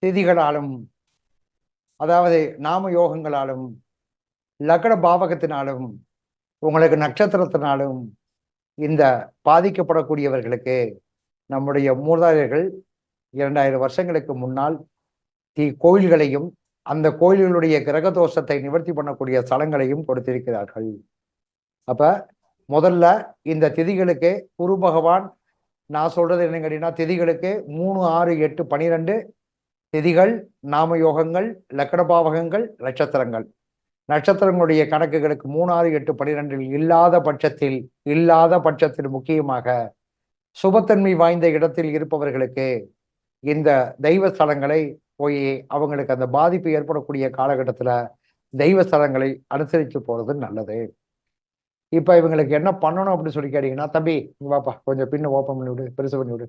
திதிகளாலும், அதாவது நாம யோகங்களாலும், லக்ன பாவகத்தினாலும், உங்களுக்கு நட்சத்திரத்தினாலும் இந்த பாதிக்கப்படக்கூடியவர்களுக்கு நம்முடைய மூதாதையர்கள் 2000 வருஷங்களுக்கு முன்னால் கோயில்களையும் அந்த கோயில்களுடைய கிரக தோஷத்தை நிவர்த்தி பண்ணக்கூடிய ஸ்தலங்களையும் கொடுத்திருக்கிறார்கள். அப்ப முதல்ல இந்த திதிகளுக்கு குரு பகவான், நான் சொல்றது என்னன்னு கேட்டீங்கன்னா, திதிகளுக்கு 3, 6, 8, 12 திதிகள், நாம யோகங்கள், லக்ன பாவகங்கள், நட்சத்திரங்கள். நட்சத்திரங்களுடைய கணக்குகளுக்கு 3, 6, 8, 12 இல்லாத பட்சத்தில் முக்கியமாக சுபத்தன்மை வாய்ந்த இடத்தில் இருப்பவர்களுக்கு இந்த தெய்வ ஸ்தலங்களை போய் அவங்களுக்கு அந்த பாதிப்பு ஏற்படக்கூடிய காலகட்டத்தில் தெய்வ ஸ்தலங்களை அனுசரித்து போறது நல்லது. இப்ப இவங்களுக்கு என்ன பண்ணணும் அப்படின்னு சொல்லி கேட்டீங்கன்னா, தம்பி வாப்பா கொஞ்சம் பின்ன ஓப்பன் பண்ணி விடு, பெருசு பண்ணி விடு.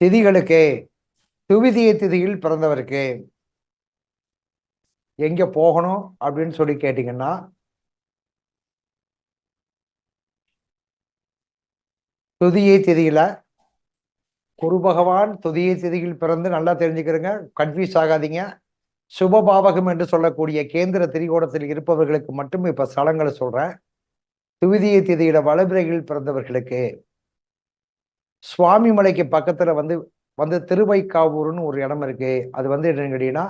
திதிகளுக்கு துவிதிய திதியில் பிறந்தவருக்கு எங்க போகணும் அப்படின்னு சொல்லி கேட்டீங்கன்னா, துதியை திதியில குரு பகவான் துதியை திதியில் பிறந்து நல்லா தெரிஞ்சுக்கிறங்க, கன்ஃபியூஸ் ஆகாதீங்க. சுபபாவகம் என்று சொல்லக்கூடிய கேந்திர திரிகோணத்தில் இருப்பவர்களுக்கு மட்டும் இப்ப ஸ்தலங்களை சொல்றேன். துவிதிய திதியில வளபிறையில் பிறந்தவர்களுக்கு சுவாமி மலைக்கு பக்கத்துல வந்து திருவைக்காவூர்னு ஒரு இடம் இருக்கு. அது என்னன்னு கேட்டீங்கன்னா,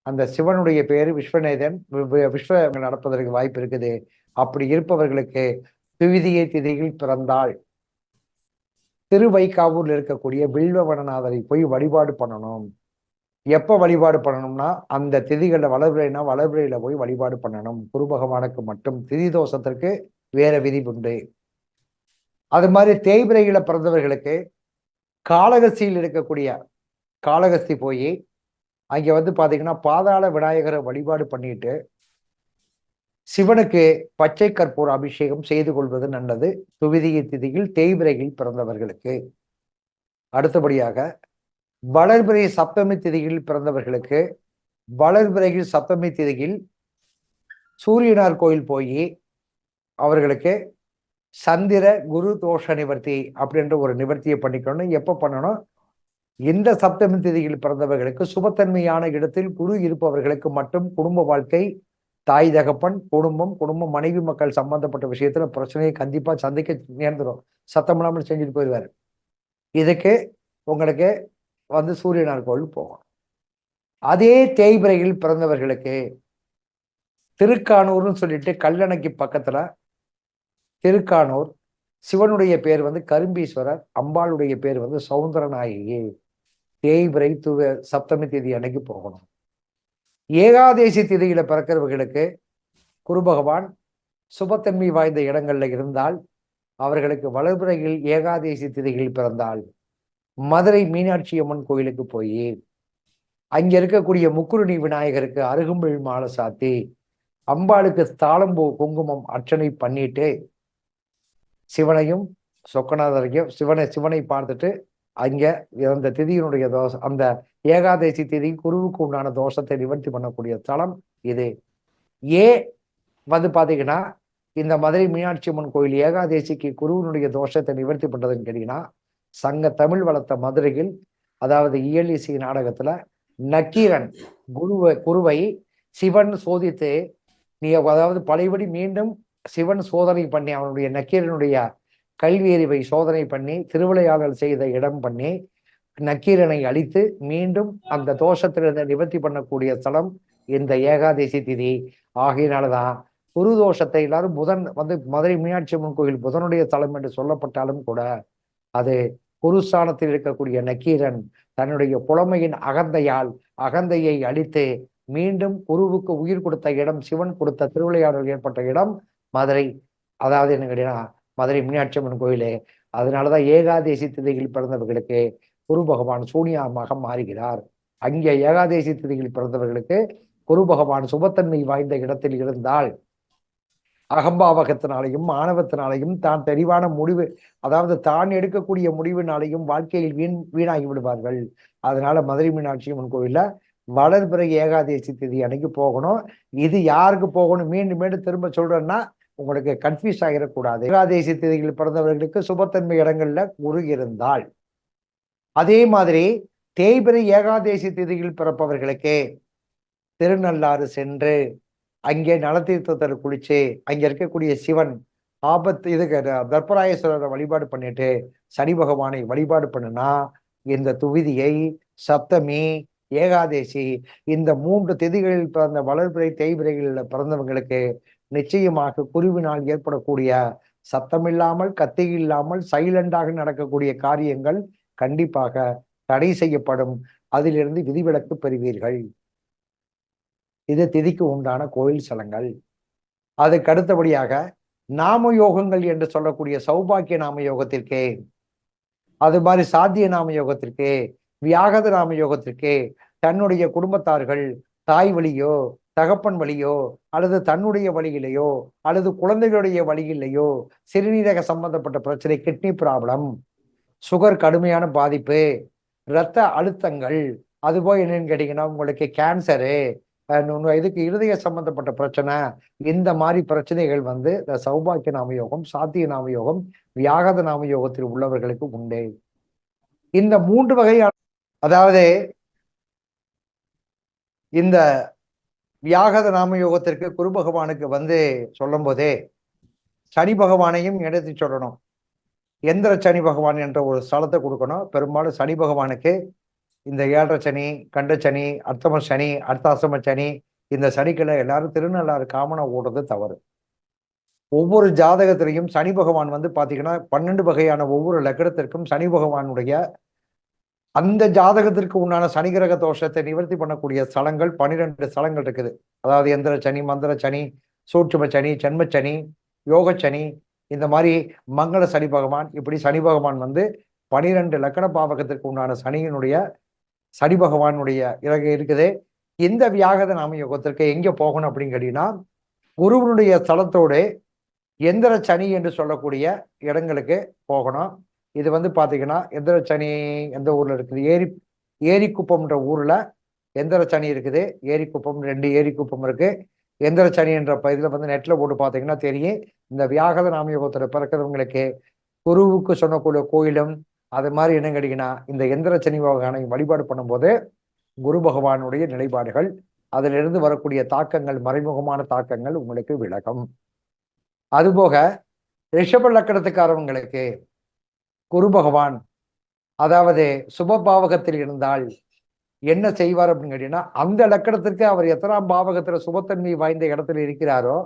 அந்த சிவனுடைய பேரு விஸ்வநேதன், விஸ்வ நடப்பதற்கு வாய்ப்பு இருக்குது. அப்படி இருப்பவர்களுக்கு துவிதிய திதியில் பிறந்தால் திருவைக்காவூர்ல இருக்கக்கூடிய வில்வவனநாதரை போய் வழிபாடு பண்ணணும். எப்ப வழிபாடு பண்ணணும்னா, அந்த திதிகளில் வளர்பிறையில போய் வழிபாடு பண்ணணும். குரு பகவானுக்கு மட்டும். திதி தோஷத்திற்கு வேற விதி உண்டு. அது மாதிரி தேய்பிரையில பிறந்தவர்களுக்கு காளகஸ்தியில் இருக்கக்கூடிய காளகஸ்தி போய் அங்க பாத்தீங்கன்னா பாதாள விநாயகரை வழிபாடு பண்ணிட்டு சிவனுக்கு பச்சை கற்பூர அபிஷேகம் செய்து கொள்வது நல்லது. துவிதிய திதியில் தேய்பிரையில் பிறந்தவர்களுக்கு. அடுத்தபடியாக வளர்பிறை சப்தமி திதியில் பிறந்தவர்களுக்கு வளர்பிறையில் சப்தமி திதியில் சூரியனார் கோயில் போய் அவர்களுக்கு சந்திர குரு தோஷ நிவர்த்தி அப்படின்ற ஒரு நிவர்த்தியை பண்ணிக்கணும். எப்ப பண்ணணும்? இந்த சப்தமி திதியில் பிறந்தவர்களுக்கு சுபத்தன்மையான இடத்தில் குரு இருப்பவர்களுக்கு மட்டும் குடும்ப வாழ்க்கை, தாய் தகப்பன், குடும்பம் மனைவி மக்கள் சம்பந்தப்பட்ட விஷயத்துல பிரச்சனையை கண்டிப்பா சந்திக்க நேர்ந்துடும். சத்தம் இல்லாமல் செஞ்சுட்டு போயிடுவாரு. இதுக்கு உங்களுக்கு சூரியனார் கோவில் போகணும். அதே தேய்பிரையில் பிறந்தவர்களுக்கு திருக்கானூர்னு சொல்லிட்டு கல்லணைக்கு பக்கத்துல திருக்கானூர், சிவனுடைய பேர் கரும்பீஸ்வரர், அம்பாளுடைய பேர் சௌந்தரநாயகி. தேய்பிரை சப்தமி திதி அன்னைக்கு போகணும். ஏகாதேசி திதியில பிறக்கிறவர்களுக்கு குரு பகவான் சுபத்தன்மை வாய்ந்த இடங்கள்ல இருந்தால் அவர்களுக்கு வளர்பிறையில் ஏகாதேசி திதியில் பிறந்தால் மதுரை மீனாட்சி அம்மன் கோயிலுக்கு போய் அங்க இருக்கக்கூடிய முக்குருணி விநாயகருக்கு அருகம்புல் மாலை சாத்தி அம்பாளுக்கு தாளம்பூ குங்குமம் அர்ச்சனை பண்ணிட்டு சிவனையும் சொக்கநாதரையும் சிவனை பார்த்துட்டு அங்க அந்த திதியினுடைய தோஷம், அந்த ஏகாதேசி திதி குருவுக்கு உண்டான தோஷத்தை நிவர்த்தி பண்ணக்கூடிய ஸ்தலம் இது. பாத்தீங்கன்னா இந்த மதுரை மீனாட்சி அம்மன் கோயில் ஏகாதேசிக்கு குருவினுடைய தோஷத்தை நிவர்த்தி பண்றதுன்னு கேட்டீங்கன்னா, சங்க தமிழ் வளர்த்த மதுரையில், அதாவது இயலிசை நாடகத்துல நக்கீரன் குருவை சிவன் சோதித்து அதாவது பழையபடி மீண்டும் சிவன் சோதனை பண்ணி அவனுடைய நக்கீரனுடைய கல்வி அறிவை சோதனை பண்ணி திருவிளையாடல் செய்த இடம் பண்ணி நக்கீரனை அழித்து மீண்டும் அந்த தோஷத்திலிருந்து நிவர்த்தி பண்ணக்கூடிய ஸ்தலம் இந்த ஏகாதேசி திதி. ஆகையினாலதான் குரு தோஷத்தை எல்லாரும் புதன் மதுரை மீனாட்சி அம்மன் கோயில் புதனுடைய ஸ்தலம் என்று சொல்லப்பட்டாலும் கூட அது குருஸ்தானத்தில் இருக்கக்கூடிய நக்கீரன் தன்னுடைய புலமையின் அகந்தையை அழித்து மீண்டும் குருவுக்கு உயிர் கொடுத்த இடம், சிவன் கொடுத்த திருவிளையாடல் ஏற்பட்ட இடம் மதுரை. அதாவது என்ன கேட்டீங்கன்னா மதுரை மீனாட்சி அம்மன் கோயிலே. அதனாலதான் ஏகாதேசி திதியில் பிறந்தவர்களுக்கு குரு பகவான் சூனியமாக மாறுகிறார். அங்கே ஏகாதேசி திதியில் பிறந்தவர்களுக்கு குரு பகவான் சுபத்தன்மை வாய்ந்த இடத்தில் இருந்தால் அகம்பாவகத்தினாலையும் ஆணவத்தினாலையும் தான் தெளிவான முடிவு, அதாவது தான் எடுக்கக்கூடிய முடிவினாலையும் வாழ்க்கையில் வீணாகி விடுவார்கள். அதனால மதுரை மீனாட்சி அம்மன் கோயில்ல வளர்பிறை ஏகாதேசி திதி அன்னைக்கு போகணும். இது யாருக்கு போகணும் மீண்டும் திரும்ப சொல்றேன்னா உங்களுக்கு கன்ஃபியூஸ் ஆகிடக்கூடாது. ஏகாதேசி திதியில் பிறந்தவர்களுக்கு சுபத்தன்மை இடங்கள்ல குரு இருந்தால் அதே மாதிரி தேய்பிறை ஏகாதேசி திதியில் பிறப்பவர்களுக்கு திருநள்ளாறு சென்று அங்கே நலத்தீர்த்தத்தில் குளிச்சு அங்க இருக்கக்கூடிய சிவன் ஆபத்து இதுக்கு தர்பராயேஸ்வரரை வழிபாடு பண்ணிட்டு சனி பகவானை வழிபாடு பண்ணுனா இந்த துவிதியை சப்தமி ஏகாதேசி இந்த 3 திதிகளில் பிறந்த வளர்பிறை தேய்பிறைகளில் பிறந்தவங்களுக்கு நிச்சயமாக குருவினால் ஏற்படக்கூடிய சத்தமில்லாமல் கத்தி இல்லாமல் சைலண்டாக நடக்கக்கூடிய காரியங்கள் கண்டிப்பாக தடை செய்யப்படும். அதிலிருந்து விதிவிலக்கு பெறுவீர்கள். இது திதிக்கு உண்டான கோயில் ஸ்தலங்கள். அதுக்கு அடுத்தபடியாக நாம யோகங்கள் என்று சொல்லக்கூடிய சௌபாக்கிய நாம யோகத்திற்கு, அது மாதிரி சாத்திய நாம யோகத்திற்கு, வியாகத நாம யோகத்திற்கு தன்னுடைய குடும்பத்தார்கள் தாய் வழியோ தகப்பன் வழியோ அல்லது தன்னுடைய வழியிலையோ அல்லது குழந்தைகளுடைய வழியிலையோ சிறுநீரக சம்பந்தப்பட்ட பிரச்சனை, கிட்னி ப்ராப்ளம், சுகர் கடுமையான பாதிப்பு, இரத்த அழுத்தங்கள், அதுபோல் என்னன்னு கேட்டீங்கன்னா உங்களுக்கு கேன்சரு, இதுக்கு இருதய சம்பந்தப்பட்ட பிரச்சனை, இந்த மாதிரி பிரச்சனைகள் வந்து இந்த சௌபாக்கிய நாம யோகம், சாத்திய நாம யோகம், வியாகத நாம யோகத்தில் உள்ளவர்களுக்கு உண்டு. இந்த 3 வகையான, அதாவது இந்த வியாகத நாம யோகத்திற்கு குரு பகவானுக்கு வந்து சொல்லும் போதே சனி பகவானையும் எடுத்து சொல்லணும். எந்திர சனி பகவான் என்ற ஒரு ஸ்தலத்தை கொடுக்கணும். பெரும்பாலும் சனி பகவானுக்கு இந்த 7.5 சனி, கண்ட சனி, அர்த்தம சனி, அர்த்தாசம சனி, இந்த சனிக்கிழமை எல்லாரும் திருநள்ளாறு காமனா ஓடுறது தவறு. ஒவ்வொரு ஜாதகத்திலையும் சனி பகவான் வந்து பாத்தீங்கன்னா 12 வகையான ஒவ்வொரு லக்னத்திற்கும் சனி பகவானுடைய அந்த ஜாதகத்திற்கு உண்டான சனி கிரக தோஷத்தை நிவர்த்தி பண்ணக்கூடிய ஸ்தலங்கள் 12 ஸ்தலங்கள் இருக்குது. அதாவது எந்திர சனி, மந்திர சனி, சூட்சும சனி, ஜென்ம சனி, யோக சனி, இந்த மாதிரி மங்கள சனி பகவான், இப்படி சனி பகவான் வந்து 12 லக்கண பாவகத்திற்கு உண்டான சனி பகவானுடைய இருக்குது. இந்த வியாகத நாம யோகத்திற்கு எங்க போகணும் அப்படின்னு கேட்டீங்கன்னா, குருவனுடைய ஸ்தலத்தோடு எந்திர சனி என்று சொல்லக்கூடிய இடங்களுக்கு போகணும். இது வந்து பாத்தீங்கன்னா எந்திர சனி எந்த ஊர்ல இருக்குது? ஏரிக்குப்பம்ன்ற ஊர்ல எந்திர சனி இருக்குது. ஏரிக்குப்பம் 2 ஏரிக்குப்பம் இருக்கு. எந்திர சனி என்ற இதுல வந்து நெட்ல போட்டு பாத்தீங்கன்னா தெரியும். இந்த வியாகத நாம யோகத்துல பிறக்கிறவங்களுக்கு குருவுக்கு சொன்னக்கூடிய கோயிலும் அது மாதிரி என்ன கேட்டீங்கன்னா இந்த எந்திர சனி பகவானை வழிபாடு பண்ணும்போது குரு பகவானுடைய நிலைப்பாடுகள், அதிலிருந்து வரக்கூடிய தாக்கங்கள், மறைமுகமான தாக்கங்கள் உங்களுக்கு விலகும். அதுபோக ரிஷப லக்கணத்துக்காரவங்களுக்கு குரு பகவான் அதாவது சுப பாவகத்தில் இருந்தால் என்ன செய்வார் அப்படின்னு கேட்டீங்கன்னா, அந்த லக்கணத்திற்கு அவர் எத்தனாம் பாவகத்துல சுபத்தன்மை வாய்ந்த இடத்துல இருக்கிறாரோ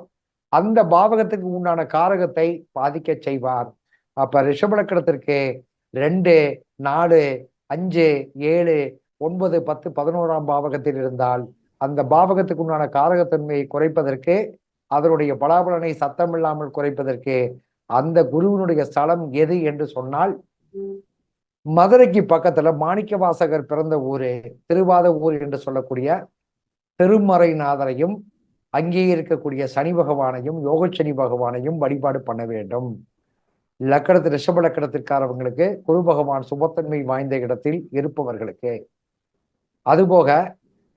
அந்த பாவகத்துக்கு உண்டான காரகத்தை பாதிக்க செய்வார். அப்ப ரிஷப லக்கணத்திற்கு 2, 4, 5, 7, 9, 10, 11ஆம் பாவகத்தில் இருந்தால் அந்த பாவகத்துக்கு உண்டான காரகத்தன்மையை குறைப்பதற்கு, அதனுடைய பலாபலனை சத்தமில்லாமல் குறைப்பதற்கு அந்த குருவினுடைய ஸ்தலம் எது என்று சொன்னால், மதுரைக்கு பக்கத்துல மாணிக்க வாசகர் பிறந்த ஊரு திருவாத ஊர் என்று சொல்லக்கூடிய திருமறைநாதரையும் அங்கே இருக்கக்கூடிய சனி பகவானையும் யோகச்சனி பகவானையும் வழிபாடு பண்ண வேண்டும். லக்கணத்து ரிஷப லக்கணத்திற்காரவங்களுக்கு குரு பகவான் சுபத்தன்மை வாய்ந்த இடத்தில் இருப்பவர்களுக்கு, அதுபோக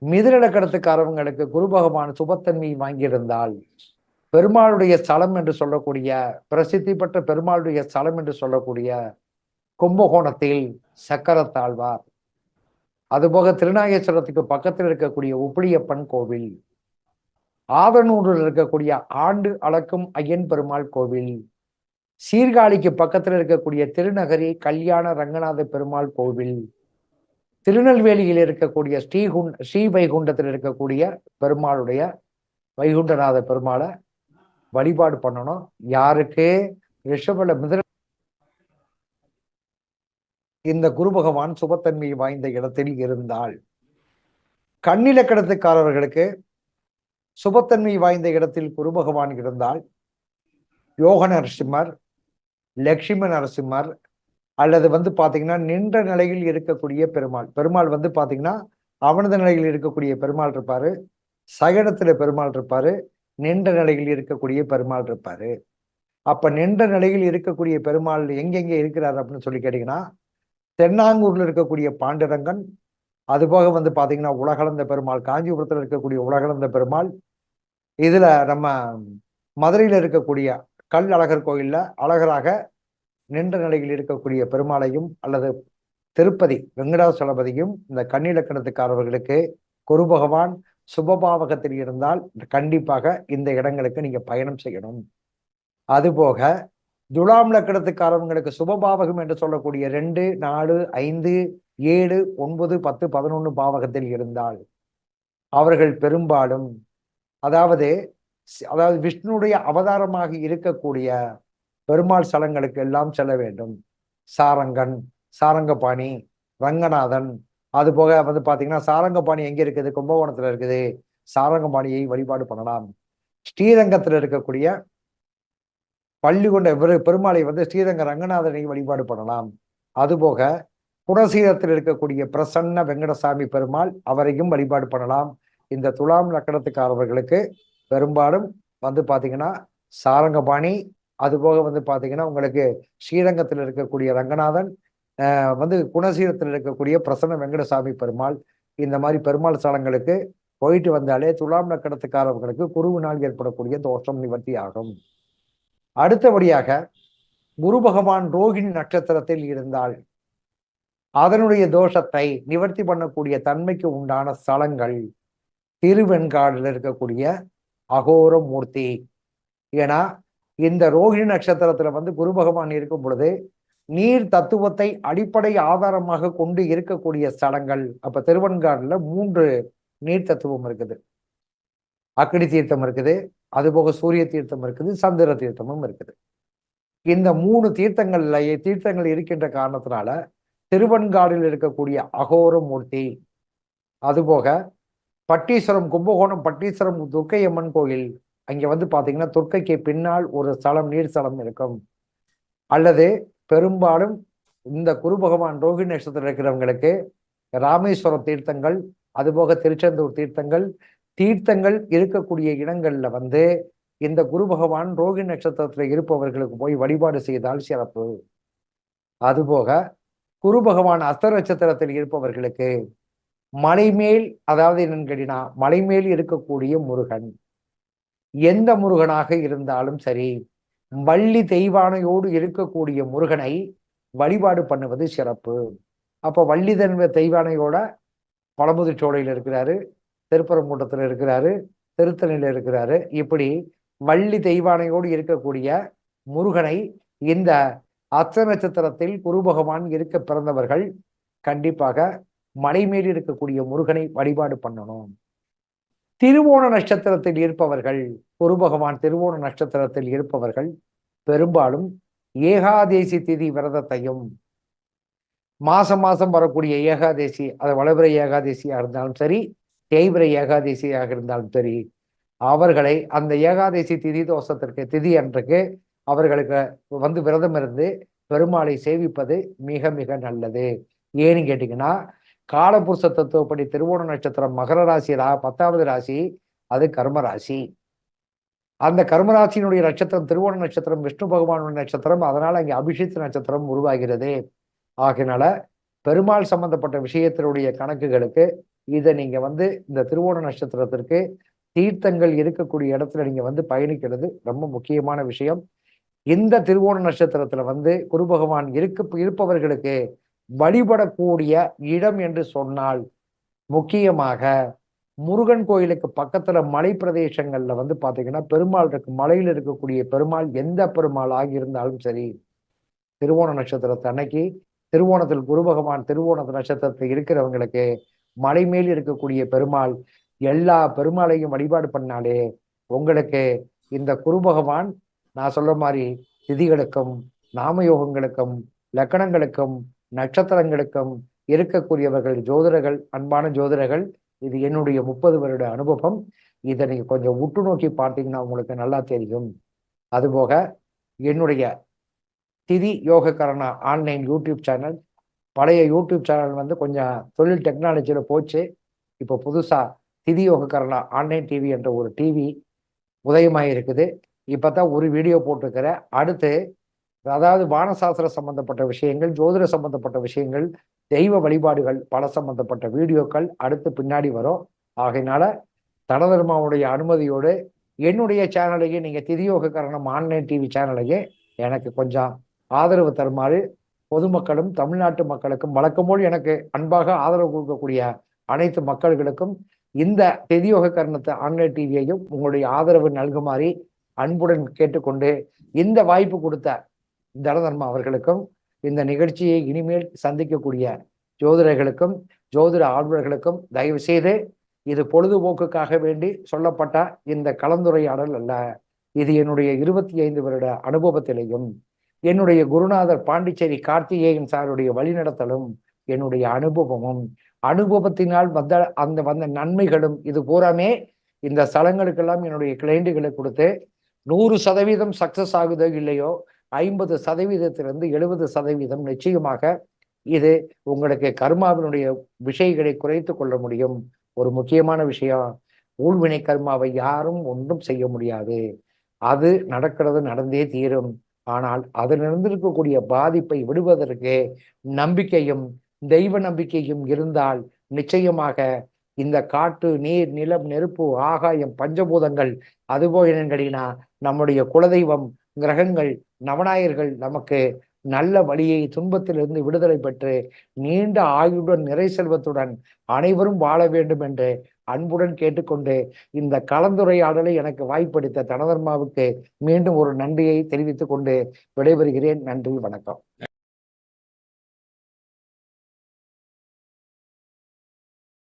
மிதுன லக்கணத்துக்காரவங்களுக்கு குரு பகவான் சுபத்தன்மை வாங்கியிருந்தால் பெருமாளுடைய ஸ்தலம் என்று சொல்லக்கூடிய பிரசித்தி பெற்ற பெருமாளுடைய ஸ்தலம் என்று சொல்லக்கூடிய கும்பகோணத்தில் சக்கரத்தாழ்வார், அதுபோக திருநாகேஸ்வரத்துக்கு பக்கத்தில் இருக்கக்கூடிய உப்பிலியப்பன் கோவில், ஆதனூரில் இருக்கக்கூடிய ஆண்டு அளக்கும் ஐயன் பெருமாள் கோவில், சீர்காழிக்கு பக்கத்தில் இருக்கக்கூடிய திருநகரி கல்யாண ரங்கநாத பெருமாள் கோவில், திருநெல்வேலியில் இருக்கக்கூடிய ஸ்ரீ வைகுண்டத்தில் இருக்கக்கூடிய பெருமாளுடைய வைகுண்டநாத பெருமாளை வழிபாடு பண்ணணும். யாருக்கு? ரிஷபல மிதுன இந்த குரு பகவான் சுபத்தன்மை வாய்ந்த இடத்தில் இருந்தால். கன்னிலக்கணத்துக்காரர்களுக்கு சுபத்தன்மை வாய்ந்த இடத்தில் குரு பகவான் இருந்தால் யோக நரசிம்மர், லட்சுமி நரசிம்மர், அல்லது வந்து பாத்தீங்கன்னா நின்ற நிலையில் இருக்கக்கூடிய பெருமாள் வந்து பாத்தீங்கன்னா அவனது நிலையில் இருக்கக்கூடிய பெருமாள் இருப்பாரு, சகடத்துல பெருமாள் இருப்பாரு, நின்ற நிலையில் இருக்கக்கூடிய பெருமாள் இருப்பாரு. அப்ப நின்ற நிலையில் இருக்கக்கூடிய பெருமாள் எங்கெங்க இருக்கிறார் அப்படின்னு சொல்லி கேட்டீங்கன்னா, தென்னாங்கூர்ல இருக்கக்கூடிய பாண்டுரங்கன், அதுபோக வந்து பாத்தீங்கன்னா உலகளந்த பெருமாள், காஞ்சிபுரத்துல இருக்கக்கூடிய உலகளந்த பெருமாள், இதுல நம்ம மதுரையில இருக்கக்கூடிய கல் அழகர் கோயில்ல அழகராக நின்ற நிலையில் இருக்கக்கூடிய பெருமாளையும் அல்லது திருப்பதி வெங்கடாசலபதியும் இந்த கன்னிலக்கணத்துக்காரர்களுக்கு குரு பகவான் சுபபாவகத்தில் இருந்தால் கண்டிப்பாக இந்த இடங்களுக்கு நீங்க பயணம் செய்யணும். அதுபோக துலாம் லக்கணத்துக்காரவங்களுக்கு சுபபாவகம் என்று சொல்லக்கூடிய 2, 4, 5, 7, 9, 10, 11 பாவகத்தில் இருந்தால் அவர்கள் பெரும்பாலும் அதாவது அதாவது விஷ்ணுடைய அவதாரமாக இருக்கக்கூடிய பெருமாள் ஸ்தலங்களுக்கு எல்லாம் செல்ல வேண்டும். சாரங்கன், சாரங்கபாணி, ரங்கநாதன், அது போக வந்து பாத்தீங்கன்னா சாரங்கபாணி எங்க இருக்குது? கும்பகோணத்துல இருக்குது. சாரங்கபாணியை வழிபாடு பண்ணலாம். ஸ்ரீரங்கத்தில் இருக்கக்கூடிய பள்ளி கொண்ட பெருமாளை வந்து ஸ்ரீரங்க ரங்கநாதனை வழிபாடு பண்ணலாம். அதுபோக குணசீலத்தில் இருக்கக்கூடிய பிரசன்ன வெங்கடசாமி பெருமாள் அவரையும் வழிபாடு பண்ணலாம். இந்த துலாம் லக்கணத்துக்காரர்களுக்கு பெரும்பாலும் வந்து பாத்தீங்கன்னா சாரங்கபாணி, அதுபோக வந்து பாத்தீங்கன்னா உங்களுக்கு ஸ்ரீரங்கத்தில் இருக்கக்கூடிய ரங்கநாதன், வந்து குணசீலத்தில் இருக்கக்கூடிய பிரசன்ன வெங்கடசாமி பெருமாள், இந்த மாதிரி பெருமாள் ஸ்தலங்களுக்கு போயிட்டு வந்தாலே துலாம் லக்கணத்துக்காரர்களுக்கு குருவினால் ஏற்படக்கூடிய தோஷம் நிவர்த்தி ஆகும். அடுத்தபடியாக குரு பகவான் ரோகிணி நட்சத்திரத்தில் இருந்தால் அதனுடைய தோஷத்தை நிவர்த்தி பண்ணக்கூடிய தன்மைக்கு உண்டான ஸ்தலங்கள் திருவெண்காடுல இருக்கக்கூடிய அகோர மூர்த்தி. ஏன்னா இந்த ரோகிணி நட்சத்திரத்துல வந்து குரு பகவான் இருக்கும் பொழுது நீர் தத்துவத்தை அடிப்படை ஆதாரமாக கொண்டு இருக்கக்கூடிய ஸ்தலங்கள். அப்ப திருவெண்காடுல 3 நீர் தத்துவம் இருக்குது. அக்னி தீர்த்தம் இருக்குது, அதுபோக சூரிய தீர்த்தம் இருக்குது, சந்திர தீர்த்தமும் இருக்குது. இந்த 3 தீர்த்தங்கள் இருக்கின்ற காரணத்தினால திருவெண்காடில் இருக்கக்கூடிய அகோர மூர்த்தி, அதுபோக பட்டீஸ்வரம், கும்பகோணம் பட்டீஸ்வரம் துர்க்கையம்மன் கோயில், அங்க வந்து பாத்தீங்கன்னா துர்க்கைக்கு பின்னால் ஒரு ஸ்தலம், நீர் ஸ்தலம் இருக்கும். அல்லது பெரும்பாலும் இந்த குரு பகவான் ரோகிணி நட்சத்திரம் இருக்கிறவங்களுக்கு ராமேஸ்வரம் தீர்த்தங்கள், அதுபோக திருச்செந்தூர் தீர்த்தங்கள் இருக்கக்கூடிய இடங்கள்ல வந்து இந்த குரு பகவான் ரோகிணி நட்சத்திரத்துல இருப்பவர்களுக்கு போய் வழிபாடு செய்தால் சிறப்பு. அதுபோக குரு பகவான் அஸ்த நட்சத்திரத்தில் இருப்பவர்களுக்கு மலைமேல், அதாவது என்னன்னு கேட்டீங்கன்னா மலைமேல் இருக்கக்கூடிய முருகன், எந்த முருகனாக இருந்தாலும் சரி, வள்ளி தெய்வானையோடு இருக்கக்கூடிய முருகனை வழிபாடு பண்ணுவது சிறப்பு. அப்ப வள்ளி தெய்வானையோட பழமுதிர்ச்சோலையில் இருக்கிறாரு, திருப்பரங்குன்றத்தில் இருக்கிறாரு, திருத்தணியில் இருக்கிறாரு. இப்படி வள்ளி தெய்வானையோடு இருக்கக்கூடிய முருகனை இந்த அஸ்த நட்சத்திரத்தில் குரு பகவான் இருக்க பிறந்தவர்கள் கண்டிப்பாக மலைமேல் இருக்கக்கூடிய முருகனை வழிபாடு பண்ணணும். திருவோண நட்சத்திரத்தில் இருப்பவர்கள், குரு பகவான் திருவோண நட்சத்திரத்தில் இருப்பவர்கள் பெரும்பாலும் ஏகாதேசி திதி விரதத்தையும், மாசம் வரக்கூடிய ஏகாதேசி, அது வளபிறை ஏகாதேசியாக இருந்தாலும் சரி, தேய்பிறை ஏகாதேசியாக இருந்தாலும் சரி, அவர்களை அந்த ஏகாதேசி திதி தோஷத்திற்கு திதி அன்றைக்கு அவர்களுக்கு வந்து விரதம் இருந்து பெருமாளை சேவிப்பது மிக மிக நல்லது. ஏன்னு கேட்டீங்கன்னா காலபுருஷ தத்துவப்படி திருவோண நட்சத்திரம் மகர ராசி 10வது ராசி, அது கர்மராசி. அந்த கர்மராசியினுடைய நட்சத்திரம் திருவோண நட்சத்திரம் விஷ்ணு பகவானுடைய நட்சத்திரம். அதனால அங்கே அபிஷேக நட்சத்திரம் உருவாகிறது. ஆகினால பெருமாள் சம்பந்தப்பட்ட விஷயத்தினுடைய கணக்குகளுக்கு இதை நீங்க வந்து இந்த திருவோண நட்சத்திரத்திற்கு தீர்த்தங்கள் இருக்கக்கூடிய இடத்துல நீங்க வந்து பயணிக்கிறது ரொம்ப முக்கியமான விஷயம். இந்த திருவோண நட்சத்திரத்துல வந்து குரு பகவான் இருப்பவர்களுக்கு வழிபடக்கூடிய இடம் என்று சொன்னால் முக்கியமாக முருகன் கோயிலுக்கு பக்கத்துல மலை பிரதேசங்கள்ல வந்து பாத்தீங்கன்னா பெருமாள் இருக்கு. மலையில் இருக்கக்கூடிய பெருமாள் எந்த பெருமாள் ஆகியிருந்தாலும் சரி, திருவோண நட்சத்திரத்தை அன்னைக்கு திருவோணத்தில் குரு பகவான் திருவோண நட்சத்திரத்தில் இருக்கிறவங்களுக்கு மலை மேல் இருக்கக்கூடிய பெருமாள் எல்லா பெருமாளையும் வழிபாடு பண்ணாலே உங்களுக்கு இந்த குரு பகவான் நான் சொல்ற மாதிரி திதிகளுக்கும் நாமயோகங்களுக்கும் லக்கணங்களுக்கும் நட்சத்திரங்களுக்கும் இருக்கக்கூடியவர்கள் ஜோதிடர்கள், அன்பான ஜோதிடர்கள். இது என்னுடைய 30 வருட அனுபவம். இதை நீங்க கொஞ்சம் உற்று நோக்கி பார்த்தீங்கன்னா உங்களுக்கு நல்லா தெரியும். அதுபோக என்னுடைய திதி யோகக்கரணா ஆன்லைன் யூடியூப் சேனல், பழைய யூடியூப் சேனல் வந்து கொஞ்சம் தொழில் டெக்னாலஜியில போச்சு. இப்போ புதுசா திதி யோகக்கரணா ஆன்லைன் டிவி என்ற ஒரு டிவி உதயமாக இருக்குது. இப்பதான் ஒரு வீடியோ போட்டிருக்கிறேன். அடுத்து அதாவது வானசாஸ்திர சம்பந்தப்பட்ட விஷயங்கள், ஜோதிட சம்பந்தப்பட்ட விஷயங்கள், தெய்வ வழிபாடுகள் பல சம்பந்தப்பட்ட வீடியோக்கள் அடுத்து பின்னாடி வரும். ஆகையினால தனதர்மாவுடைய அனுமதியோடு என்னுடைய சேனலையே நீங்க திதியோக கரணம் ஆன்லைன் டிவி சேனலையே எனக்கு கொஞ்சம் ஆதரவு தருமாறு பொதுமக்களும் தமிழ்நாட்டு மக்களுக்கும் வழக்கம்போல் எனக்கு அன்பாக ஆதரவு கொடுக்கக்கூடிய அனைத்து மக்கள்களுக்கும் இந்த தெதியோக கர்ணத்தை ஆன்லைன் டிவியையும் உங்களுடைய ஆதரவு நல்குமாறி அன்புடன் கேட்டுக்கொண்டு இந்த வாய்ப்பு கொடுத்த தனதர்மா அவர்களுக்கும் இந்த நிகழ்ச்சியை இனிமேல் சந்திக்கக்கூடிய ஜோதிடர்களுக்கும் ஜோதிட ஆர்வலர்களுக்கும் தயவு செய்து இது பொழுதுபோக்குக்காக வேண்டி சொல்லப்பட்ட இந்த கலந்துரையாடல் அல்ல. இது என்னுடைய 25 வருட அனுபவத்திலையும் என்னுடைய குருநாதர் பாண்டிச்சேரி கார்த்திகேயன் சாருடைய வழிநடத்தலும் என்னுடைய அனுபவத்தினால் வந்த நன்மைகளும் இது பூராமே இந்த ஸ்தலங்களுக்கெல்லாம் என்னுடைய கிளைண்டுகளை கொடுத்து 100% சக்சஸ் ஆகுதோ இல்லையோ 50%-லிருந்து 70% நிச்சயமாக இது உங்களுக்கு கர்மாவினுடைய விஷயங்களை குறைத்து கொள்ள முடியும். ஒரு முக்கியமான விஷயம், ஊழ்வினை கர்மாவை யாரும் ஒன்றும் செய்ய முடியாது. அது நடந்தே தீரும். ஆனால் அதிலிருந்து இருக்கக்கூடிய பாதிப்பை விடுவதற்கு நம்பிக்கையும் தெய்வ நம்பிக்கையும் இருந்தால் நிச்சயமாக இந்த காற்று, நீர், நிலம், நெருப்பு, ஆகாயம், பஞ்சபூதங்கள் அதுபோல் என்னன்னா நம்முடைய குலதெய்வம், கிரகங்கள், நவநாயகர்கள் நமக்கு நல்ல வழியை துன்பத்திலிருந்து விடுதலை பெற்று நீண்ட ஆயுளுடன் நிறை செல்வத்துடன் அனைவரும் வாழ வேண்டும் என்று அன்புடன் கேட்டுக்கொண்டு இந்த கலந்துரையாடலை எனக்கு வாய்ப்பளித்த தனதர்மாவுக்கு மீண்டும் ஒரு நன்றியை தெரிவித்துக் கொண்டு விடைபெறுகிறேன். நன்றி, வணக்கம்.